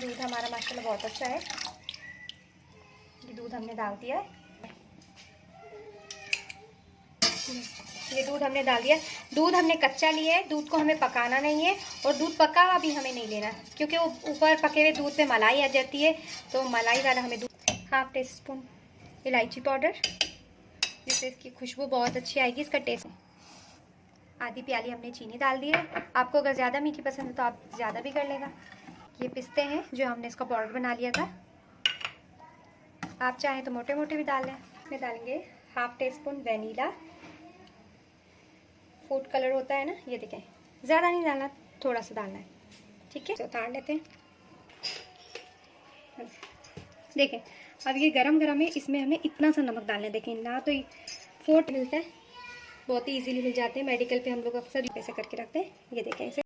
दूध हमारा माशाल्लाह बहुत अच्छा है। ये दूध हमने डाल दिया है, ये दूध हमने डाल दिया। दूध हमने कच्चा लिया है, दूध को हमें पकाना नहीं है और दूध पका हुआ भी हमें नहीं लेना, क्योंकि वो ऊपर पके हुए दूध पे मलाई आ जाती है, तो मलाई वाला हमें दूध। हाफ टी स्पून इलायची पाउडर, जिससे इसकी खुशबू बहुत अच्छी आएगी, इसका टेस्ट। आधी प्याली हमने चीनी डाल दी है। आपको अगर ज़्यादा मीठी पसंद है तो आप ज़्यादा भी कर लेगा। ये पिस्ते हैं जो हमने इसका पाउडर बना लिया था, आप चाहें तो मोटे मोटे भी डाल लें। इसमें डालेंगे half tea spoon vanilla, food colour होता है ना, ये देखें, ज़्यादा नहीं डालना, थोड़ा सा डालना है, ठीक है। तो उतार लेते हैं। देखें अब ये गरम गरम है, इसमें हमें इतना सा नमक डालना है। देखें ना, तो फोर्ट मिलता है, बहुत ही इजीली मिल जाते हैं मेडिकल पे, हम लोग अक्सर ऐसे करके रखते हैं। ये देखें, इसे